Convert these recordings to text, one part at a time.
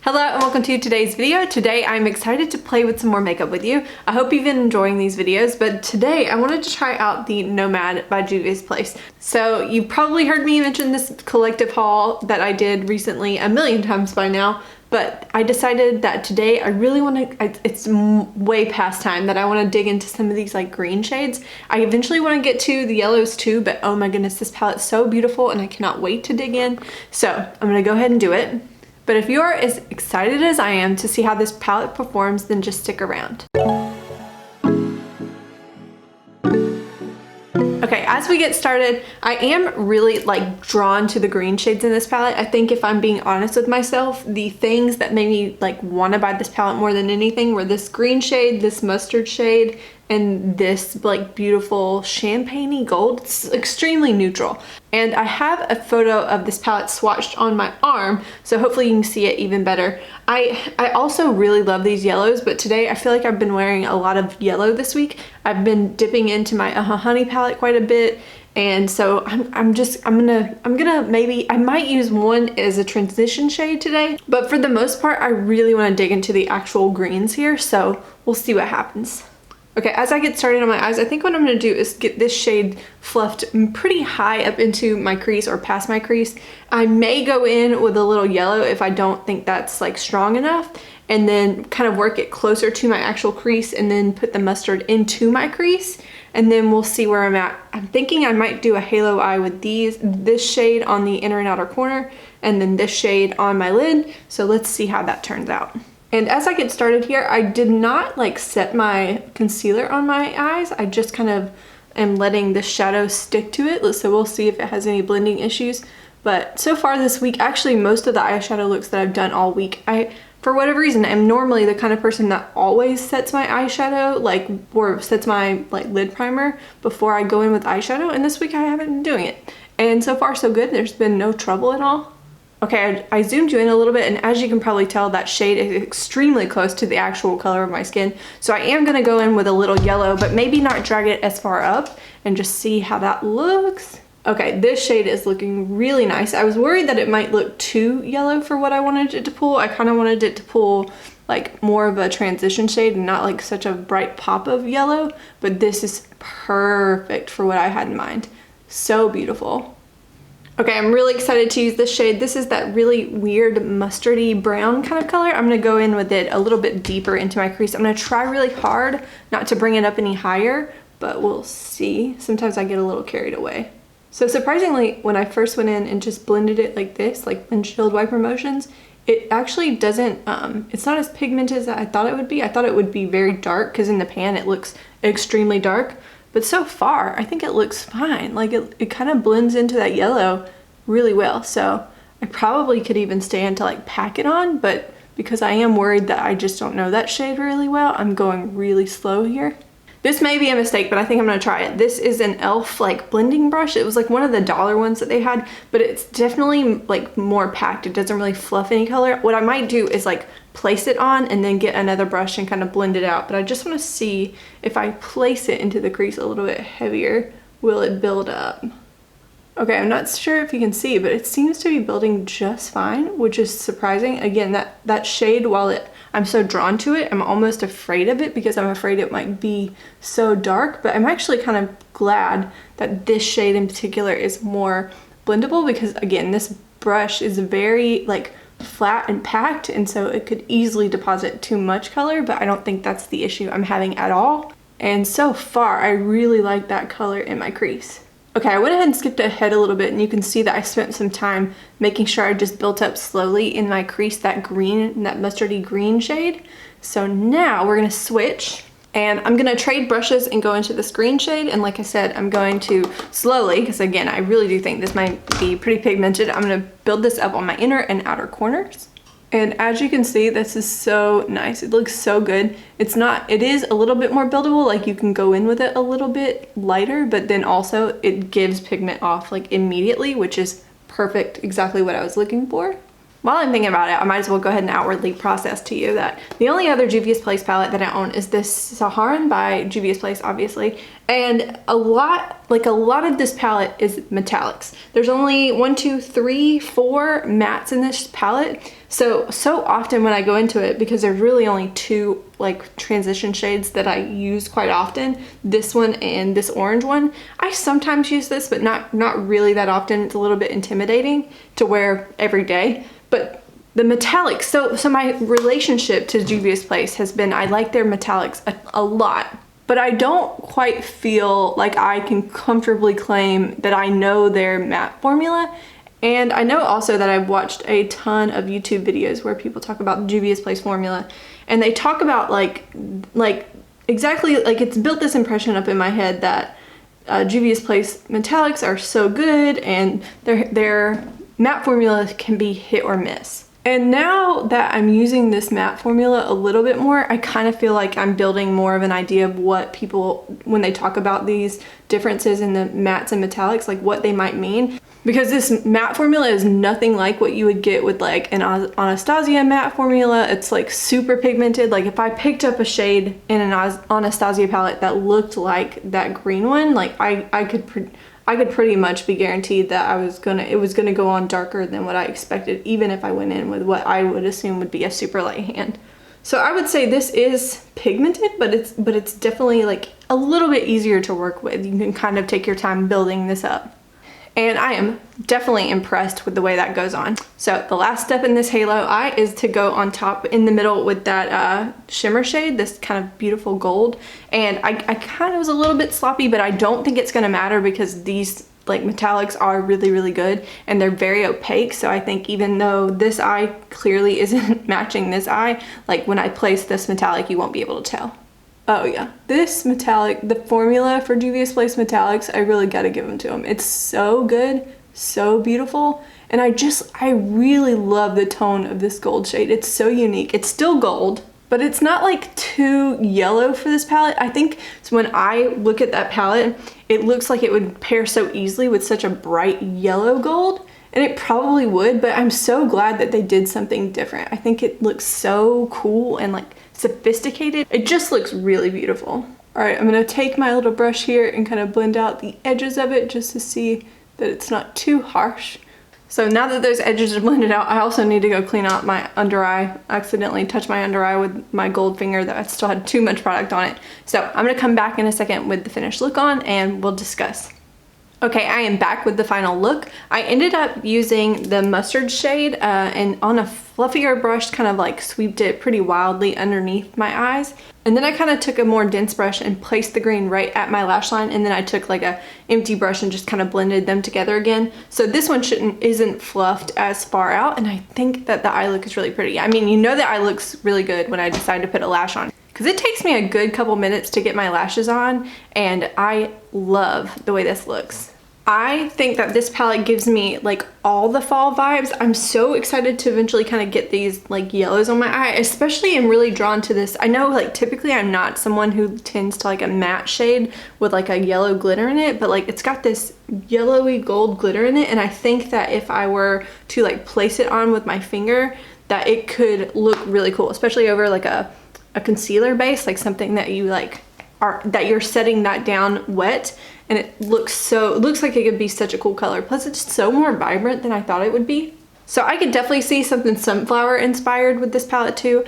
Hello and welcome to today's video. Today I'm excited to play with some more makeup with you. I hope you've been enjoying these videos, but today I wanted to try out the Nomad by Juvia's Place. So you've probably heard me mention this collective haul that I did recently a million times by now, but I decided that today I really want to, it's way past time that I want to dig into some of these like green shades. I eventually want to get to the yellows too, but oh my goodness, this palette's so beautiful and I cannot wait to dig in. So I'm going to go ahead and do it. But if you are as excited as I am to see how this palette performs, then just stick around. Okay, as we get started, I am really like drawn to the green shades in this palette. I think if I'm being honest with myself, the things that made me like want to buy this palette more than anything were this green shade, this mustard shade, and this like beautiful champagne-y gold. It's extremely neutral. And I have a photo of this palette swatched on my arm, so hopefully you can see it even better. I also really love these yellows, but today I feel like I've been wearing a lot of yellow this week. I've been dipping into my Honey palette quite a bit, and so I'm gonna maybe, I might use one as a transition shade today, but for the most part I really want to dig into the actual greens here, so we'll see what happens. Okay, as I get started on my eyes, I think what I'm going to do is get this shade fluffed pretty high up into my crease or past my crease. I may go in with a little yellow if I don't think that's like strong enough, and then kind of work it closer to my actual crease and then put the mustard into my crease, and then we'll see where I'm at. I'm thinking I might do a halo eye with this shade on the inner and outer corner and then this shade on my lid, so let's see how that turns out. And as I get started here, I did not like set my concealer on my eyes. I just kind of am letting the shadow stick to it. So we'll see if it has any blending issues. But so far this week, actually most of the eyeshadow looks that I've done all week, for whatever reason, I'm normally the kind of person that always sets my eyeshadow, or sets my lid primer before I go in with eyeshadow. And this week I haven't been doing it. And so far so good. There's been no trouble at all. Okay, I zoomed you in a little bit, and as you can probably tell, that shade is extremely close to the actual color of my skin. So I am going to go in with a little yellow, but maybe not drag it as far up, and just see how that looks. Okay, this shade is looking really nice. I was worried that it might look too yellow for what I wanted it to pull. I kind of wanted it to pull like more of a transition shade and not like such a bright pop of yellow, but this is perfect for what I had in mind. So beautiful. Okay, I'm really excited to use this shade. This is that really weird mustardy brown kind of color. I'm gonna go in with it a little bit deeper into my crease. I'm gonna try really hard not to bring it up any higher, but we'll see. Sometimes I get a little carried away. So surprisingly, when I first went in and just blended it like this, like windshield wiper motions, it actually doesn't, it's not as pigmented as I thought it would be. I thought it would be very dark because in the pan it looks extremely dark. But so far, I think it looks fine. Like it kind of blends into that yellow really well. So I probably could even stand to like pack it on, but because I am worried that I just don't know that shade really well, I'm going really slow here. This may be a mistake, but I think I'm gonna try it. This is an e.l.f. like blending brush. It was like one of the dollar ones that they had, but it's definitely like more packed. It doesn't really fluff any color. What I might do is like place it on and then get another brush and kind of blend it out. But I just want to see if I place it into the crease a little bit heavier, will it build up? Okay, I'm not sure if you can see, but it seems to be building just fine, which is surprising. Again, that shade, while I'm so drawn to it, I'm almost afraid of it because I'm afraid it might be so dark, but I'm actually kind of glad that this shade in particular is more blendable because again, this brush is very like flat and packed, and so it could easily deposit too much color, but I don't think that's the issue I'm having at all. And so far, I really like that color in my crease. Okay, I went ahead and skipped ahead a little bit, and you can see that I spent some time making sure I just built up slowly in my crease that green, that mustardy green shade. So now we're gonna switch, and I'm gonna trade brushes and go into this green shade. And like I said, I'm going to slowly, because again, I really do think this might be pretty pigmented. I'm gonna build this up on my inner and outer corners. And as you can see, this is so nice. It looks so good. It is a little bit more buildable, like you can go in with it a little bit lighter, but then also it gives pigment off like immediately, which is perfect, exactly what I was looking for. While I'm thinking about it, I might as well go ahead and outwardly process to you that the only other Juvia's Place palette that I own is this Saharan by Juvia's Place, obviously. And a lot of this palette is metallics. There's only 1, 2, 3, 4 mattes in this palette. So often when I go into it, because there's really only 2 like transition shades that I use quite often, this one and this orange one, I sometimes use this, but not really that often. It's a little bit intimidating to wear every day. But the metallics, so my relationship to Juvia's Place has been, I like their metallics a lot, but I don't quite feel like I can comfortably claim that I know their matte formula. And I know also that I've watched a ton of YouTube videos where people talk about the Juvia's Place formula, and they talk about like exactly, like it's built this impression up in my head that Juvia's Place metallics are so good and their matte formula can be hit or miss. And now that I'm using this matte formula a little bit more, I kind of feel like I'm building more of an idea of what people, when they talk about these differences in the mattes and metallics, like what they might mean. Because this matte formula is nothing like what you would get with like an Anastasia matte formula. It's like super pigmented. Like if I picked up a shade in an Anastasia palette that looked like that green one, like I could pretty much be guaranteed that it was gonna go on darker than what I expected, even if I went in with what I would assume would be a super light hand. So I would say this is pigmented, but it's definitely like a little bit easier to work with. You can kind of take your time building this up. And I am definitely impressed with the way that goes on. So the last step in this halo eye is to go on top in the middle with that shimmer shade, this kind of beautiful gold. And I kind of was a little bit sloppy, but I don't think it's gonna matter because these like metallics are really, really good and they're very opaque. So I think even though this eye clearly isn't matching this eye, like when I place this metallic, you won't be able to tell. Oh yeah, this metallic, the formula for Juvia's Place metallics, I really gotta give them to them. It's so good, so beautiful, and I really love the tone of this gold shade. It's so unique. It's still gold, but it's not like too yellow for this palette. I think so when I look at that palette, it looks like it would pair so easily with such a bright yellow gold, and it probably would, but I'm so glad that they did something different. I think it looks so cool and like sophisticated. It just looks really beautiful. All right, I'm gonna take my little brush here and kind of blend out the edges of it just to see that it's not too harsh. So now that those edges are blended out, I also need to go clean out my under eye. I accidentally touched my under eye with my gold finger that I still had too much product on it. So I'm gonna come back in a second with the finished look on and we'll discuss. Okay, I am back with the final look. I ended up using the mustard shade and on a fluffier brush kind of like sweeped it pretty wildly underneath my eyes. And then I kind of took a more dense brush and placed the green right at my lash line, and then I took like a empty brush and just kind of blended them together again. So this one isn't fluffed as far out, and I think that the eye look is really pretty. I mean, you know the eye looks really good when I decide to put a lash on, because it takes me a good couple minutes to get my lashes on, and I love the way this looks. I think that this palette gives me like all the fall vibes. I'm so excited to eventually kind of get these like yellows on my eye, especially I'm really drawn to this. I know like typically I'm not someone who tends to like a matte shade with like a yellow glitter in it, but like it's got this yellowy gold glitter in it, and I think that if I were to like place it on with my finger, that it could look really cool, especially over like a concealer base, like something that you like that you're setting that down wet, and it looks like it could be such a cool color. Plus it's so more vibrant than I thought it would be. So I could definitely see something sunflower inspired with this palette too.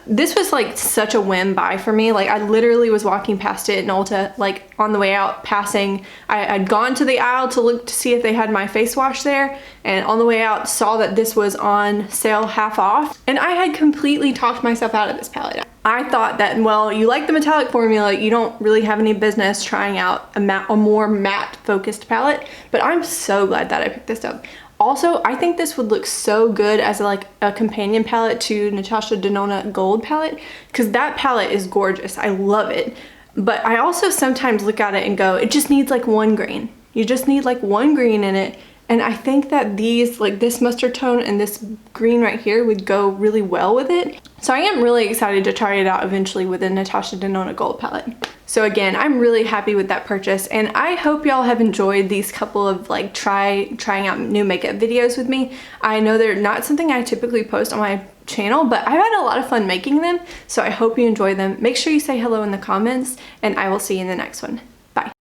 This was like such a whim buy for me. Like I literally was walking past it in Ulta, like on the way out passing. I'd gone to the aisle to look to see if they had my face wash there, and on the way out saw that this was on sale half off, and I had completely talked myself out of this palette. I thought that, well, you like the metallic formula, you don't really have any business trying out a more matte focused palette, but I'm so glad that I picked this up. Also, I think this would look so good as like a companion palette to Natasha Denona Gold palette, because that palette is gorgeous. I love it. But I also sometimes look at it and go, it just needs like one green. You just need like one green in it. And I think that these, like this mustard tone and this green right here would go really well with it. So I am really excited to try it out eventually with the Natasha Denona Gold palette. So again, I'm really happy with that purchase, and I hope y'all have enjoyed these couple of like trying out new makeup videos with me. I know they're not something I typically post on my channel, but I've had a lot of fun making them, so I hope you enjoy them. Make sure you say hello in the comments, and I will see you in the next one.